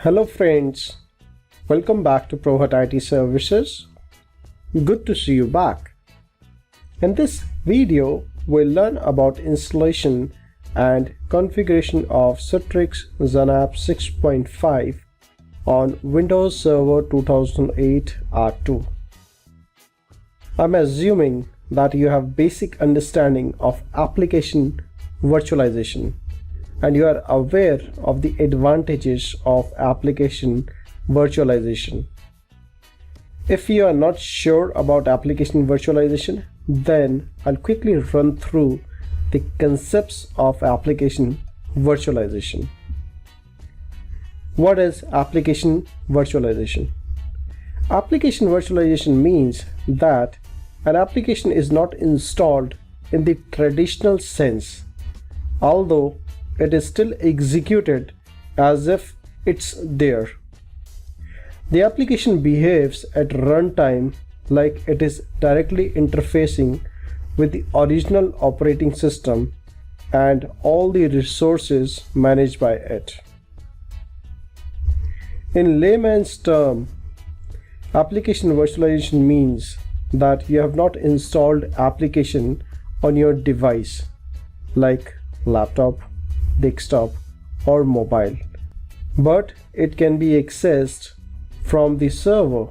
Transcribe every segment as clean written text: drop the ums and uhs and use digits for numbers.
Hello friends, welcome back to ProHut IT Services. Good to see you back. In this video, we'll learn about installation and configuration of Citrix XenApp 6.5 on Windows Server 2008 R2. I'm assuming that you have basic understanding of application virtualization and you are aware of the advantages of application virtualization. If you are not sure about application virtualization, then I'll quickly run through the concepts of application virtualization. What is application virtualization? Application virtualization means that an application is not installed in the traditional sense, although it is still executed as if it's there. The application behaves at runtime like it is directly interfacing with the original operating system and all the resources managed by it. In layman's term, application virtualization means that you have not installed application on your device like laptop, desktop or mobile, but it can be accessed from the server.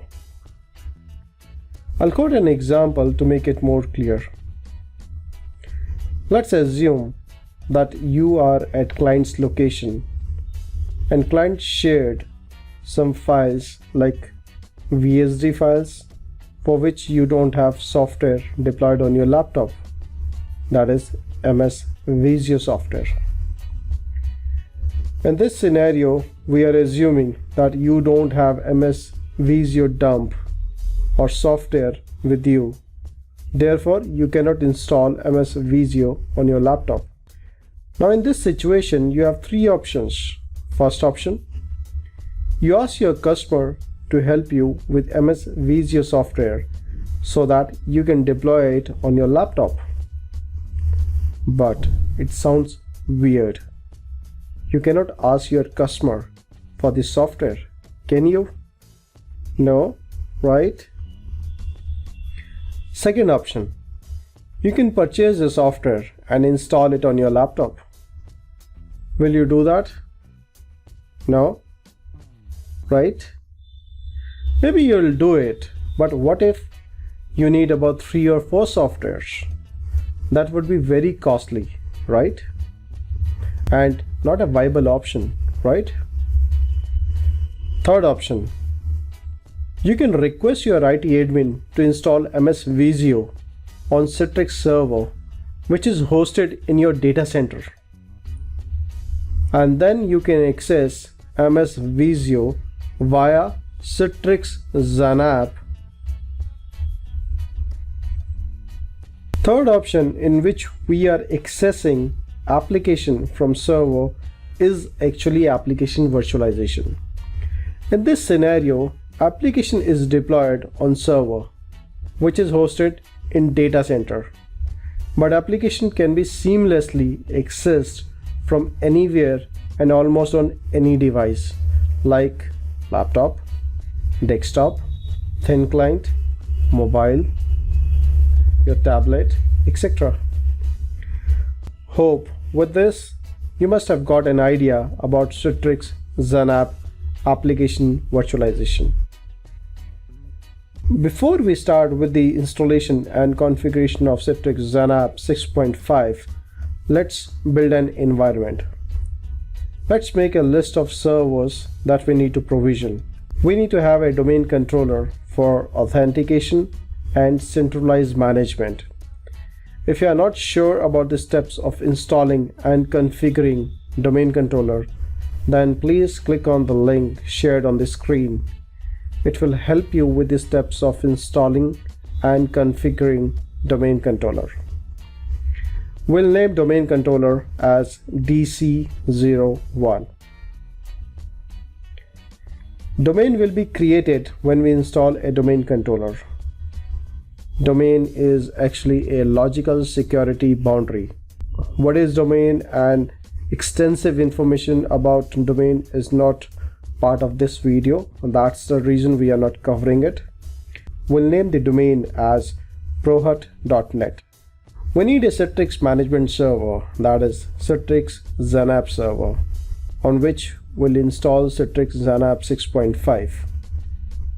I'll quote an example to make it more clear. Let's assume that you are at client's location and client shared some files like VSD files for which you don't have software deployed on your laptop, that is MS Visio software. In this scenario, we are assuming that you don't have MS Visio dump or software with you. Therefore, you cannot install MS Visio on your laptop. Now in this situation, you have three options. First option, you ask your customer to help you with MS Visio software so that you can deploy it on your laptop. But it sounds weird. You cannot ask your customer for the software, can you? No, right? Second option, you can purchase the software and install it on your laptop. Will you do that? No, right? Maybe you'll do it, but what if you need about 3 or 4 softwares? That would be very costly, right? And not a viable option, right? Third option, you can request your IT admin to install MS Visio on Citrix server, which is hosted in your data center. And then you can access MS Visio via Citrix XenApp. Third option, in which we are accessing application from server, is actually application virtualization. In this scenario, application is deployed on server, which is hosted in data center, but application can be seamlessly accessed from anywhere and almost on any device like laptop, desktop, thin client, mobile, your tablet, etc. Hope with this you must have got an idea about Citrix XenApp application virtualization. Before we start with the installation and configuration of Citrix XenApp 6.5, let's build an environment. Let's make a list of servers that we need to provision. We need to have a domain controller for authentication and centralized management. If you are not sure about the steps of installing and configuring domain controller, then please click on the link shared on the screen. It will help you with the steps of installing and configuring domain controller. We'll name domain controller as DC01. Domain will be created when we install a domain controller. Domain is actually a logical security boundary. What is domain and extensive information about domain is not part of this video. That's the reason we are not covering it. We'll name the domain as prohut.net. We need a Citrix management server, that is Citrix XenApp server, on which we'll install Citrix XenApp 6.5.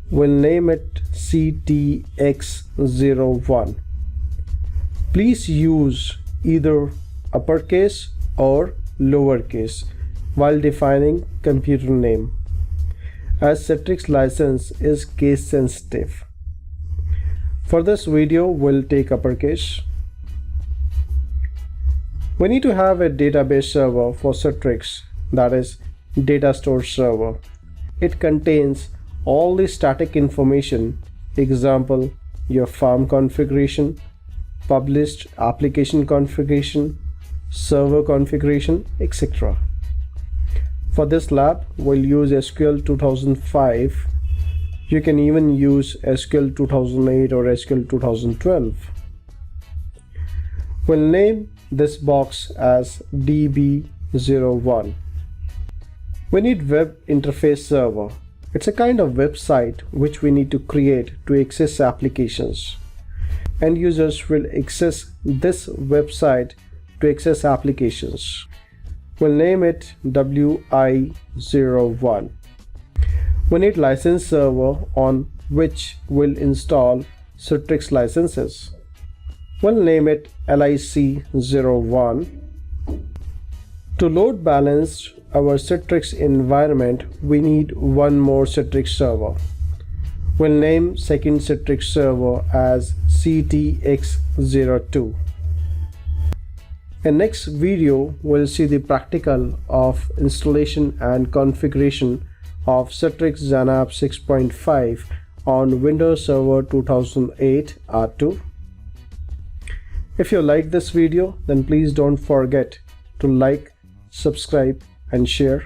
We'll name it CTX01. Please use either uppercase or lowercase while defining computer name, as Citrix license is case sensitive. For this video, we'll take uppercase. We need to have a database server for Citrix, that is data store server. It contains all the static information, example your farm configuration, published application configuration, server configuration, etc. For this lab, we'll use SQL 2005. You can even use SQL 2008 or SQL 2012. We'll name this box as DB01. We need web interface server. It's a kind of website which we need to create to access applications. End users will access this website to access applications. We'll name it WI01. We need license server on which we'll install Citrix licenses. We'll name it LIC01. To load balance our Citrix environment, we need one more Citrix server. We'll name second Citrix server as CTX02. In next video, we'll see the practical of installation and configuration of Citrix XenApp 6.5 on Windows Server 2008 R2. If you like this video, then please don't forget to like, subscribe and share.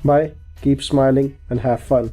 Bye, keep smiling and have fun.